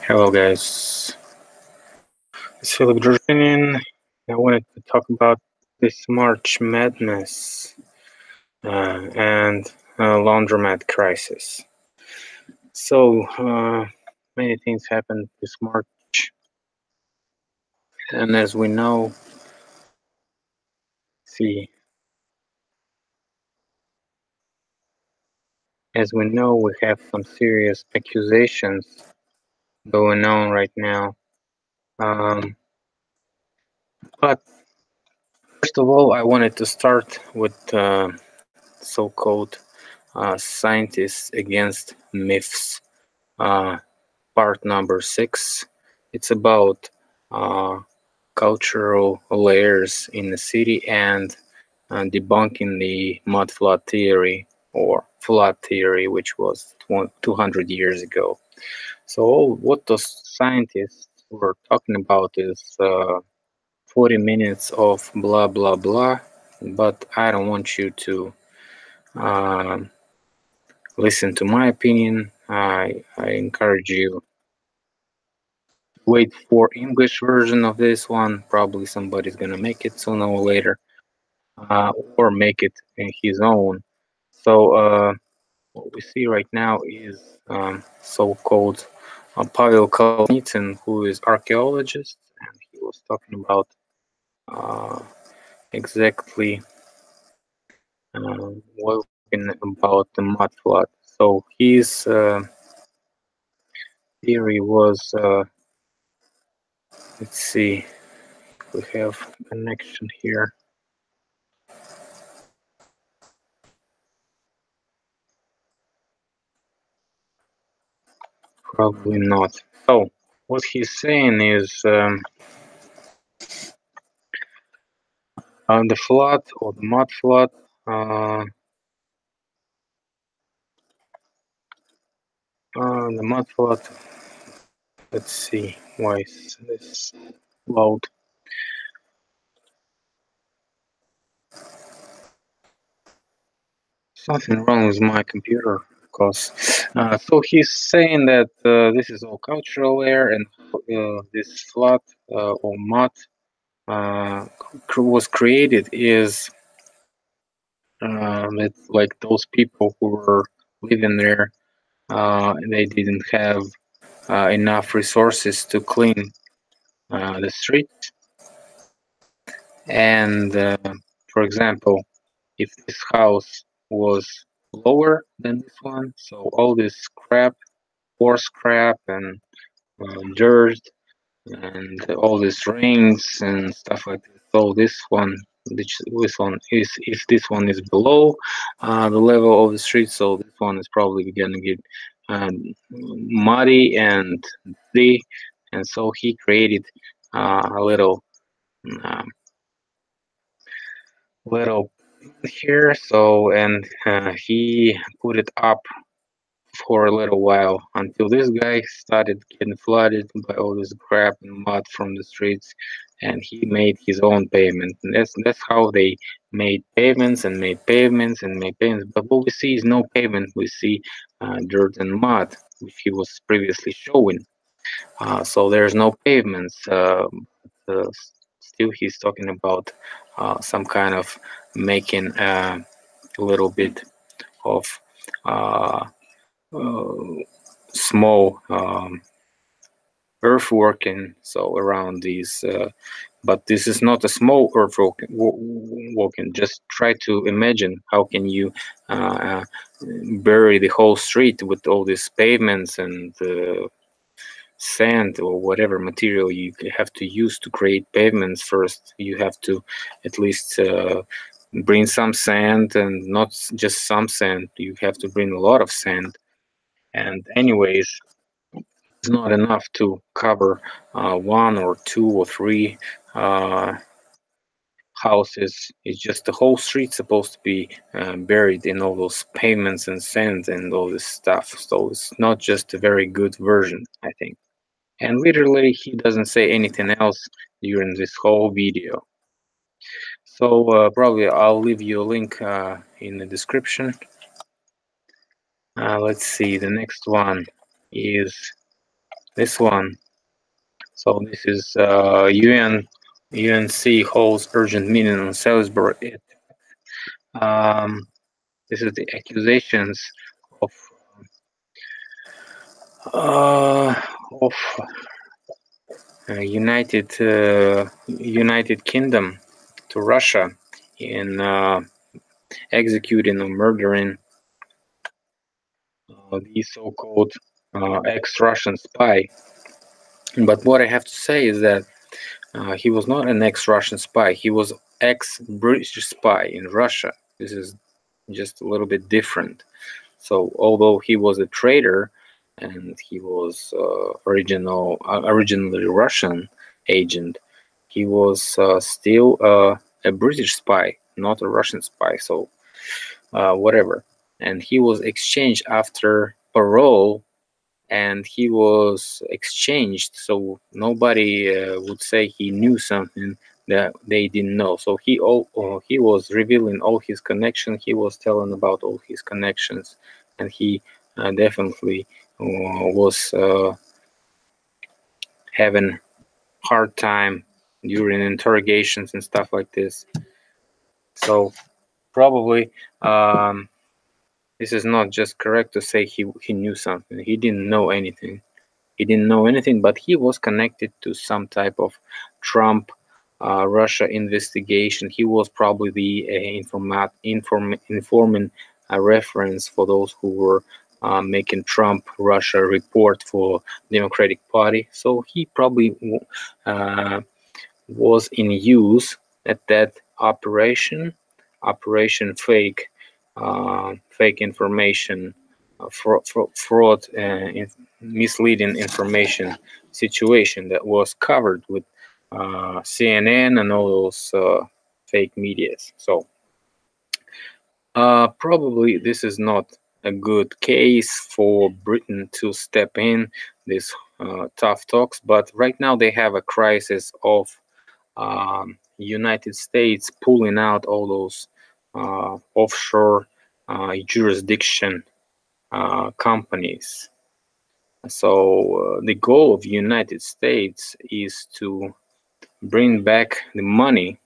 Hello guys, it's Philipp Druzhinin. I wanted to talk about this March Madness and Laundromat crisis. So, many things happened this March, and see, as we know, we have some serious accusations going on right now. Um, but first of all, I wanted to start with so-called scientists against myths. Uh, Part number 6. It's about uh, cultural layers in the city and debunking the mud flood theory or flood theory, which was 200 years ago. So what those scientists were talking about is 40 minutes of blah blah blah, but I don't want you to um listen to my opinion. I encourage you wait for English version of this one. Probably somebody's gonna make it sooner or later, or make it in his own. So what we see right now is so-called Pavel Kalnitsyn, who is archaeologist, and he was talking about uh, exactly what about the mud flood. So his theory was, let's see, we have connection here. Probably not. So what he's saying is the flood or the mud flood. The mud flood. Let's see. Why is this loud? Something wrong with my computer, of course. So he's saying that this is all cultural layer, and this flood or mud was created is that like those people who were living there, they didn't have enough resources to clean the streets. And for example, if this house was lower than this one, so all this scrap, coarse scrap, and dirt, and all these rings and stuff like that. So this one is, if this one is below the level of the street, so this one is probably gonna get muddy and dirty, and so he created a uh, little here. So and he put it up for a little while until this guy started getting flooded by all this crap and mud from the streets, and he made his own pavement. And that's how they made pavements and made pavements and made pavements. But what we see is no pavement. We see dirt and mud, which he was previously showing. So there's no pavements. Uh, Still, he's talking about some kind of making a little bit of uh, small earthwork and so around these, but this is not a small earthwork walking. Just try to imagine how can you uh, bury the whole street with all these pavements and sand or whatever material you have to use to create pavements. First you have to at least bring some sand, and not just some sand, you have to bring a lot of sand. And anyways, it's not enough to cover one or two or three uh, houses. It's just the whole street supposed to be buried in all those pavements and sand and all this stuff. So it's not just a very good version, I think. And literally, he doesn't say anything else during this whole video. So probably I'll leave you a link in the description. Let's see, the next one is This one. So this is UNC holds urgent meeting on Salisbury. Um, this is the accusations of uh, of United Kingdom to Russia in executing or murdering the so-called ex-Russian spy. But what I have to say is that he was not an ex-Russian spy. He was ex-British spy in Russia. This is just a little bit different. So although he was a traitor and he was originally Russian agent, he was still a British spy, not a Russian spy. So whatever. And he was exchanged after parole, and he was exchanged, so nobody would say he knew something that they didn't know. So he was revealing all his connections. He was telling about all his connections, and he definitely was having hard time during interrogations and stuff like this. So probably this is not just correct to say he knew something. He didn't know anything. He didn't know anything, but he was connected to some type of Trump Russia investigation. He was probably the informing reference for those who were making Trump Russia report for Democratic Party. So he probably was in use at that operation fake information, fraud, misleading information situation that was covered with CNN and all those fake medias. So probably this is not a good case for Britain to step in these tough talks, but right now they have a crisis of United States pulling out all those offshore jurisdiction companies. So the goal of the United States is to bring back the money,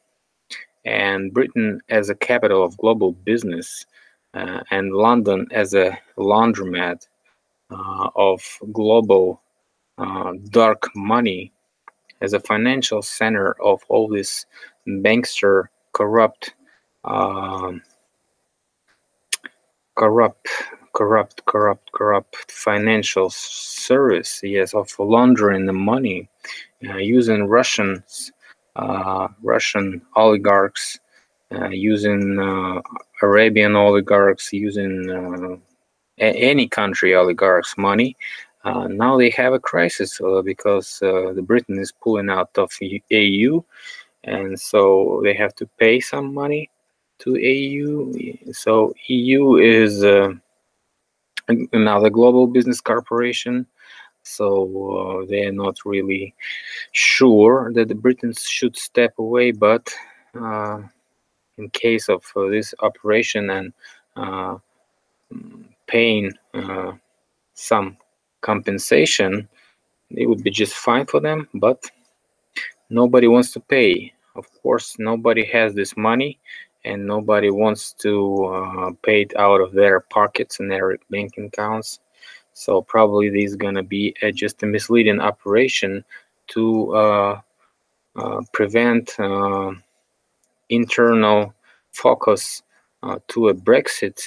and Britain as a capital of global business, and London as a laundromat of global dark money, as a financial center of all this bankster um, corrupt corrupt financial service, yes, of laundering the money, using Russian oligarchs, using Arabian oligarchs, using any country oligarchs' money. Now they have a crisis because the Britain is pulling out of EU, and so they have to pay some money to EU. So EU is another global business corporation. So they are not really sure that the Britons should step away, but uh, in case of this operation and uh, paying some compensation, it would be just fine for them. But nobody wants to pay. Of course, nobody has this money, and nobody wants to pay it out of their pockets and their bank accounts. So probably this is gonna be just a misleading operation to prevent internal focus to a Brexit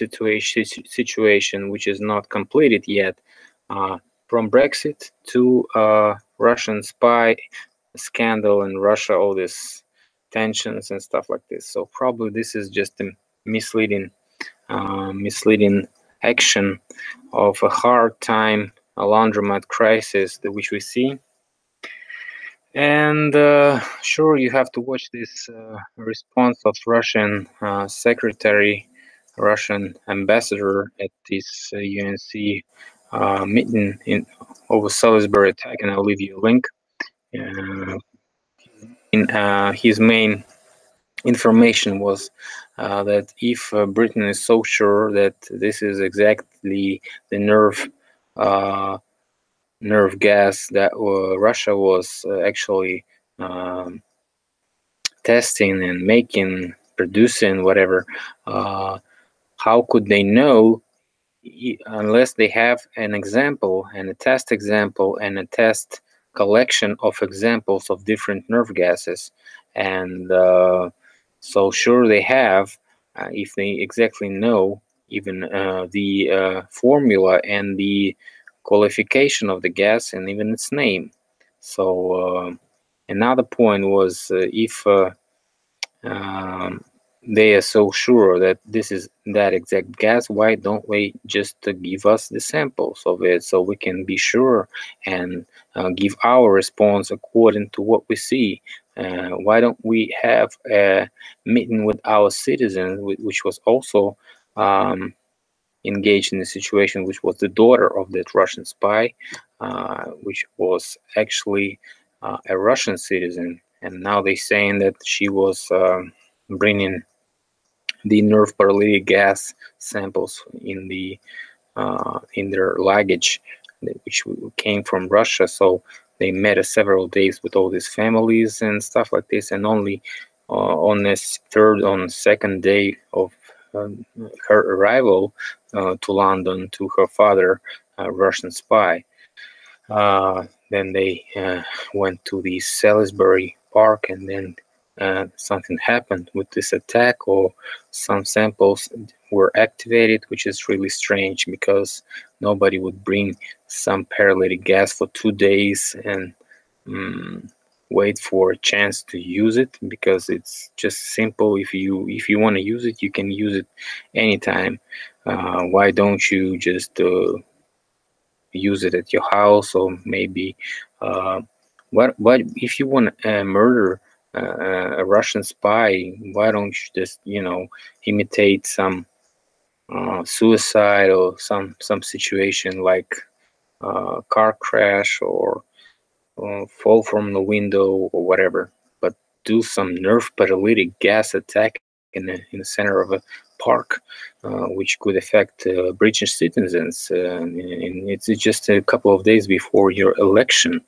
situation which is not completed yet. From Brexit to Russian spy scandal in Russia, all this tensions and stuff like this. So probably this is just a misleading action of a hard time, a laundromat crisis which we see. And sure, you have to watch this response of Russian secretary, Russian ambassador at this UNC meeting over Salisbury attack, and I'll leave you a link. In his main information was that if Britain is so sure that this is exactly the nerve nerve gas that Russia was actually um, testing and making, producing, whatever. Uh, how could they know unless they have an example and a test example and a test collection of examples of different nerve gases? And so sure they have, if they exactly know even the formula and the qualification of the gas and even its name. So another point was if um, they are so sure that this is that exact gas, why don't they just give us the samples of it so we can be sure and give our response according to what we see? Why don't we have a meeting with our citizens, which was also um, engaged in a situation, which was the daughter of that Russian spy, which was actually a Russian citizen, and now they're saying that she was bringing the nerve paralytic gas samples in their luggage, which came from Russia. So they met several days with all these families and stuff like this, and only on second day of her arrival to London to her father, a Russian spy. Then they went to the Salisbury Park, and then something happened with this attack, or some samples were activated, which is really strange because nobody would bring some paralytic gas for 2 days and mm, wait for a chance to use it, because it's just simple. If you want to use it, you can use it anytime. Why don't you just use it at your house? Or maybe uh, what if you want to murder a Russian spy? Why don't you just imitate some suicide or some situation like car crash or fall from the window or whatever, but do some nerve paralytic gas attack in the center of a park, which could affect British citizens. And it's just a couple of days before your election.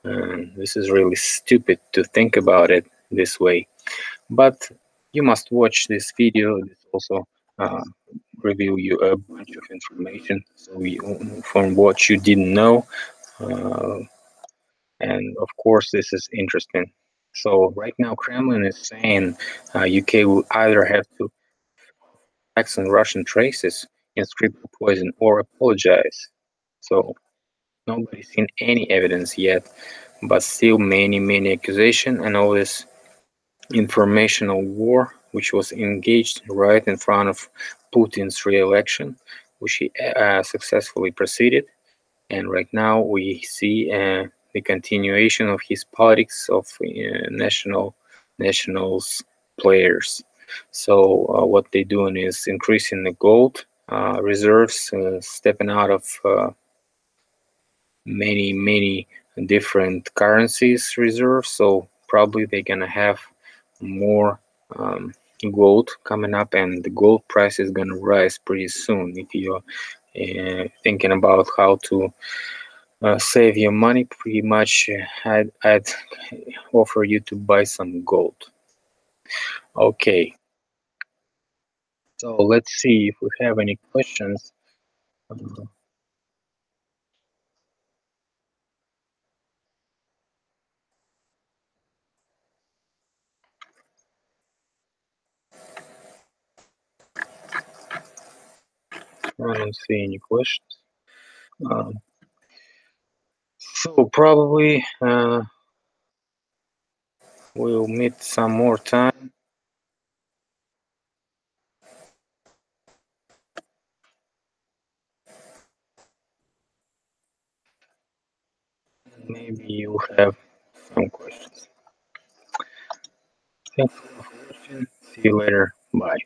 This is really stupid to think about it this way. But you must watch this video. This also uh, reveal you a bunch of information, so from what you didn't know. Uh, and of course, this is interesting. So right now, Kremlin is saying UK will either have to tax on Russian traces in script poison or apologize. So nobody's seen any evidence yet, but still many accusations and all this informational war, which was engaged right in front of Putin's re-election, which he successfully proceeded. And right now we see the continuation of his politics of nationals players. So what they're doing is increasing the gold reserves, stepping out of many different currencies reserves. So probably they're gonna have more um, gold coming up, and the gold price is gonna rise pretty soon. If you're thinking about how to save your money, pretty much I'd offer you to buy some gold. Okay, so let's see if we have any questions. Uh, I don't see any questions. Um, so probably we'll meet some more time. Maybe you have some questions. Thanks for watching. See you later. Bye.